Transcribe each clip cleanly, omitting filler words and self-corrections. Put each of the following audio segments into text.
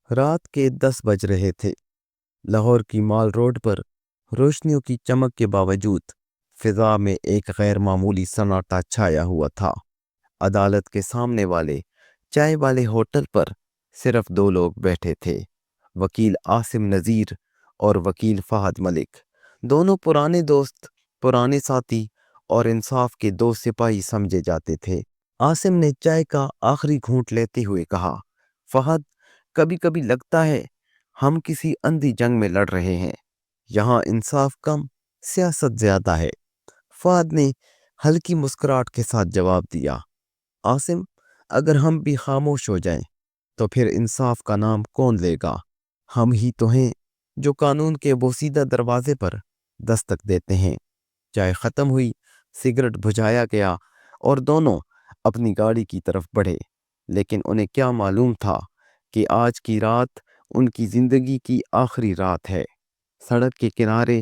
رات کے 10 بج رہے تھے۔ لاہور کی مال روڈ پر روشنیوں کی چمک کے باوجود فضا میں ایک غیر معمولی سناٹا چھایا ہوا تھا۔ عدالت کے سامنے والے چائے والے ہوٹل پر صرف 2 لوگ بیٹھے تھے، وکیل عاصم نذیر اور وکیل فہد ملک، دونوں پرانے دوست، پرانے ساتھی اور انصاف کے 2 سپاہی سمجھے جاتے تھے۔ عاصم نے چائے کا آخری گھونٹ لیتے ہوئے کہا، فہد، کبھی کبھی لگتا ہے ہم کسی اندھی جنگ میں لڑ رہے ہیں۔ یہاں انصاف کم، سیاست زیادہ ہے۔ فہد نے ہلکی مسکراہٹ کے ساتھ جواب دیا، عاصم، اگر ہم بھی خاموش ہو جائیں تو پھر انصاف کا نام کون لے گا؟ ہم ہی تو ہیں جو قانون کے بوسیدہ دروازے پر دستک دیتے ہیں۔ چائے ختم ہوئی، سگریٹ بجھایا گیا اور دونوں اپنی گاڑی کی طرف بڑھے، لیکن انہیں کیا معلوم تھا کہ آج کی رات ان کی زندگی کی آخری رات ہے۔ سڑک کے کنارے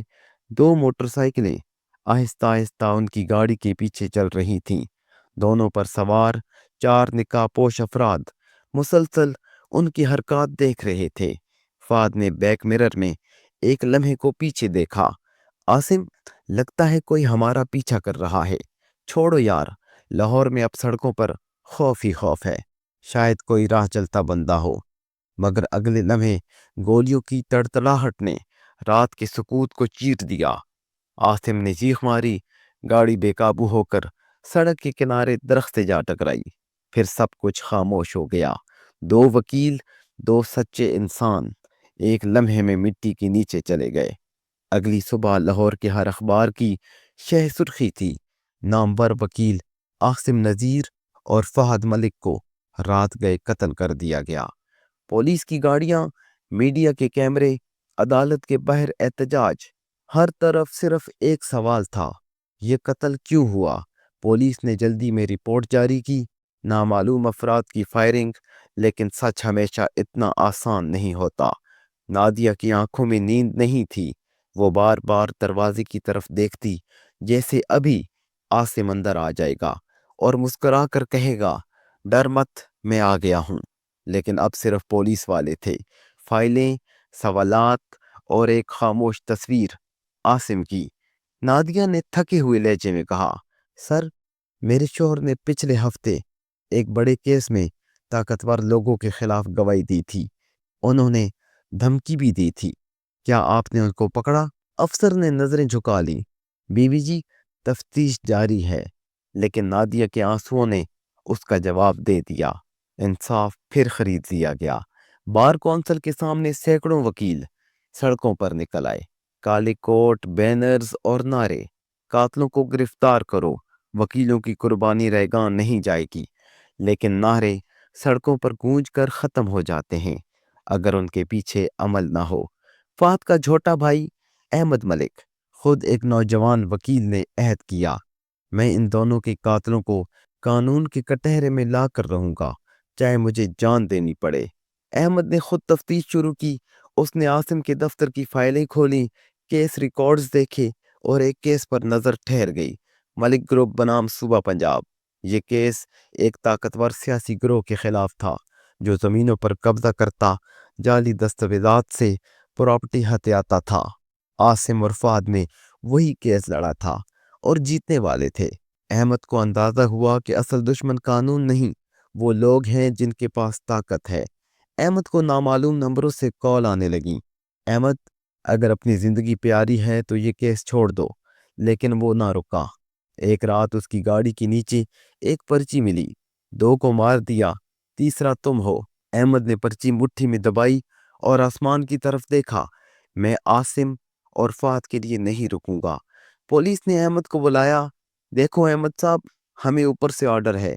2 موٹر سائیکلیں آہستہ آہستہ ان کی گاڑی کے پیچھے چل رہی تھیں۔ دونوں پر سوار 4 نقاب پوش افراد مسلسل ان کی حرکات دیکھ رہے تھے۔ فہد نے بیک مرر میں ایک لمحے کو پیچھے دیکھا۔ عاصم، لگتا ہے کوئی ہمارا پیچھا کر رہا ہے۔ چھوڑو یار، لاہور میں اب سڑکوں پر خوف ہی خوف ہے، شاید کوئی راہ چلتا بندہ ہو۔ مگر اگلے لمحے گولیوں کی تڑتڑاہٹ نے رات کے سکوت کو چیر دیا۔ عاصم نے چیخ ماری، گاڑی بے قابو ہو کر سڑک کے کنارے درخت سے جا ٹکرائی۔ پھر سب کچھ خاموش ہو گیا۔ 2 وکیل، 2 سچے انسان ایک لمحے میں مٹی کے نیچے چلے گئے۔ اگلی صبح لاہور کے ہر اخبار کی شہ سرخی تھی، نامور وکیل عاصم نذیر اور فہد ملک کو رات گئے قتل کر دیا گیا۔ پولیس کی گاڑیاں، میڈیا کے کیمرے، عدالت کے باہر احتجاج، ہر طرف صرف ایک سوال تھا، یہ قتل کیوں ہوا؟ پولیس نے جلدی میں رپورٹ جاری کی، نامعلوم افراد کی فائرنگ، لیکن سچ ہمیشہ اتنا آسان نہیں ہوتا۔ نادیہ کی آنکھوں میں نیند نہیں تھی، وہ بار بار دروازے کی طرف دیکھتی، جیسے ابھی عاصم اندر آ جائے گا اور مسکرا کر کہے گا، ڈر مت، میں آ گیا ہوں۔ لیکن اب صرف پولیس والے تھے، فائلیں، سوالات اور ایک خاموش تصویر عاصم کی۔ نادیہ نے تھکے ہوئے لہجے میں کہا، سر، میرے شوہر نے پچھلے ہفتے ایک بڑے کیس میں طاقتور لوگوں کے خلاف گواہی دی تھی، انہوں نے دھمکی بھی دی تھی، کیا آپ نے ان کو پکڑا؟ افسر نے نظریں جھکا لی، بیوی جی، تفتیش جاری ہے۔ لیکن نادیہ کے آنسوؤں نے اس کا جواب دے دیا، انصاف پھر خرید لیا گیا۔ بار کونسل کے سامنے سینکڑوں وکیل سڑکوں پر نکل آئے، کالے کوٹ، بینرز اور نعرے، قاتلوں کو گرفتار کرو، وکیلوں کی قربانی رائیگاں نہیں جائے گی۔ لیکن نعرے سڑکوں پر گونج کر ختم ہو جاتے ہیں اگر ان کے پیچھے عمل نہ ہو۔ فہد کا چھوٹا بھائی احمد ملک، خود ایک نوجوان وکیل، نے عہد کیا، میں ان دونوں کے قاتلوں کو قانون کے کٹہرے میں لا کر رہوں گا، چاہے مجھے جان دینی پڑے۔ احمد نے خود تفتیش شروع کی، اس نے عاصم کے دفتر کی فائلیں کھولیں، کیس ریکارڈز دیکھے اور ایک کیس پر نظر ٹھہر گئی، ملک گروپ بنام صوبہ پنجاب۔ یہ کیس ایک طاقتور سیاسی گروہ کے خلاف تھا جو زمینوں پر قبضہ کرتا، جعلی دستاویزات سے پراپرٹی ہتھیاتا تھا۔ عاصم اور فہد نے وہی کیس لڑا تھا اور جیتنے والے تھے۔ احمد کو اندازہ ہوا کہ اصل دشمن قانون نہیں، وہ لوگ ہیں جن کے پاس طاقت ہے۔ احمد کو نامعلوم نمبروں سے کال آنے لگیں، احمد، اگر اپنی زندگی پیاری ہے تو یہ کیس چھوڑ دو۔ لیکن وہ نہ رکا۔ ایک رات اس کی گاڑی کے نیچے ایک پرچی ملی، 2 کو مار دیا، تیسرا تم ہو۔ احمد نے پرچی مٹھی میں دبائی اور آسمان کی طرف دیکھا، میں عاصم اور فہد کے لیے نہیں رکوں گا۔ پولیس نے احمد کو بلایا، دیکھو احمد صاحب، ہمیں اوپر سے آرڈر ہے،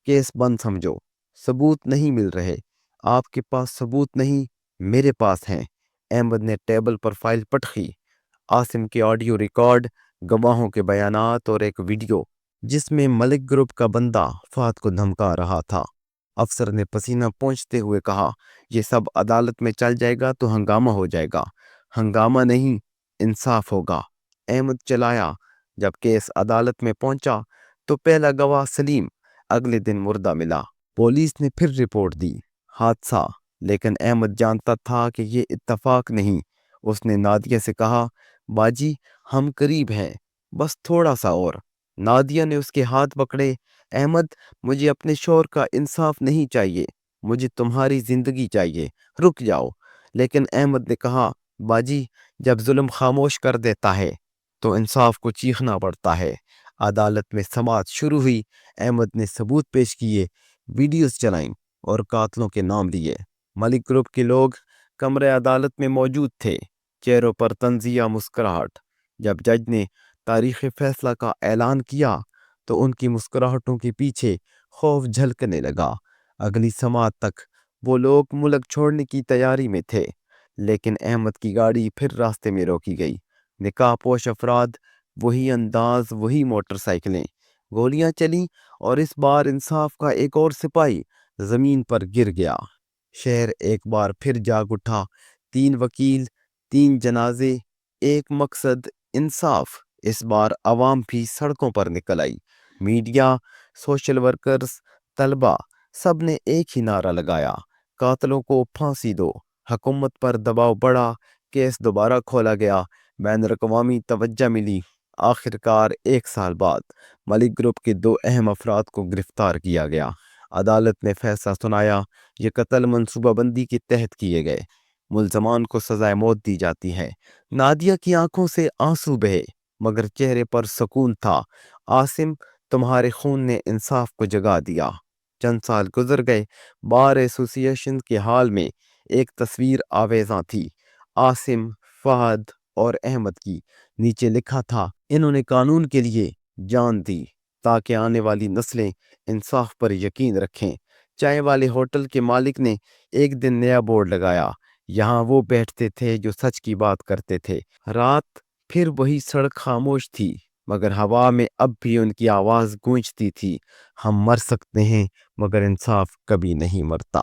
کیس بند سمجھو، ثبوت نہیں مل رہے۔ آپ کے پاس ثبوت نہیں، میرے پاس ہیں۔ احمد نے ٹیبل پر فائل پٹکی، عاصم کے آڈیو ریکارڈ، گواہوں کے بیانات اور ایک ویڈیو جس میں ملک گروپ کا بندہ فہد کو دھمکا رہا تھا۔ افسر نے پسینہ پونچھتے ہوئے کہا، یہ سب عدالت میں چل جائے گا تو ہنگامہ ہو جائے گا۔ ہنگامہ نہیں، انصاف ہوگا۔ احمد چلایا۔ جب کیس عدالت میں پہنچا تو پہلا گواہ سلیم اگلے دن مردہ ملا۔ پولیس نے پھر رپورٹ دی، حادثہ، لیکن احمد جانتا تھا کہ یہ اتفاق نہیں۔ اس نے نادیہ سے کہا، باجی ہم قریب ہیں، بس تھوڑا سا اور۔ نادیہ نے اس کے ہاتھ پکڑے۔ احمد، مجھے اپنے شوہر کا انصاف نہیں چاہیے، مجھے تمہاری زندگی چاہیے، رک جاؤ۔ لیکن احمد نے کہا، باجی جب ظلم خاموش کر دیتا ہے تو انصاف کو چیخنا پڑتا ہے۔ عدالت میں سماعت شروع ہوئی۔ احمد نے ثبوت پیش کیے، ویڈیوز چلائیں اور قاتلوں کے نام لیے۔ ملک گروپ کے لوگ کمرے عدالت میں موجود تھے، چہروں پر طنزیہ مسکراہٹ۔ جب جج نے تاریخ فیصلہ کا اعلان کیا تو ان کی مسکراہٹوں کے پیچھے خوف جھلکنے لگا۔ اگلی سماعت تک وہ لوگ ملک چھوڑنے کی تیاری میں تھے، لیکن احمد کی گاڑی پھر راستے میں روکی گئی۔ نقاب پوش افراد، وہی انداز، وہی موٹر سائیکلیں۔ گولیاں چلیں اور اس بار انصاف کا ایک اور سپاہی زمین پر گر گیا۔ شہر ایک بار پھر جاگ اٹھا۔ 3 وکیل، 3 جنازے، ایک مقصد، انصاف۔ اس بار عوام بھی سڑکوں پر نکل آئی۔ میڈیا، سوشل ورکرز، طلبہ، سب نے ایک ہی نعرہ لگایا، قاتلوں کو پھانسی دو۔ حکومت پر دباؤ بڑھا، کیس دوبارہ کھولا گیا، بین الاقوامی توجہ ملی۔ آخر کار 1 سال بعد ملک گروپ کے 2 اہم افراد کو گرفتار کیا گیا۔ عدالت نے فیصلہ سنایا، یہ قتل منصوبہ بندی کے تحت کیے گئے۔ ملزمان کو سزائے موت دی جاتی ہے۔ نادیہ کی آنکھوں سے آنسو بہے مگر چہرے پر سکون تھا۔ عاصم، تمہارے خون نے انصاف کو جگا دیا۔ چند سال گزر گئے۔ بار ایسوسی ایشن کے حال میں ایک تصویر آویزاں تھی، عاصم، فہد اور احمد کی۔ نیچے لکھا تھا، انہوں نے قانون کے لیے جان دی تاکہ آنے والی نسلیں انصاف پر یقین رکھیں۔ چائے والے ہوٹل کے مالک نے ایک دن نیا بورڈ لگایا، یہاں وہ بیٹھتے تھے جو سچ کی بات کرتے تھے۔ رات پھر وہی سڑک خاموش تھی، مگر ہوا میں اب بھی ان کی آواز گونجتی تھی، ہم مر سکتے ہیں مگر انصاف کبھی نہیں مرتا۔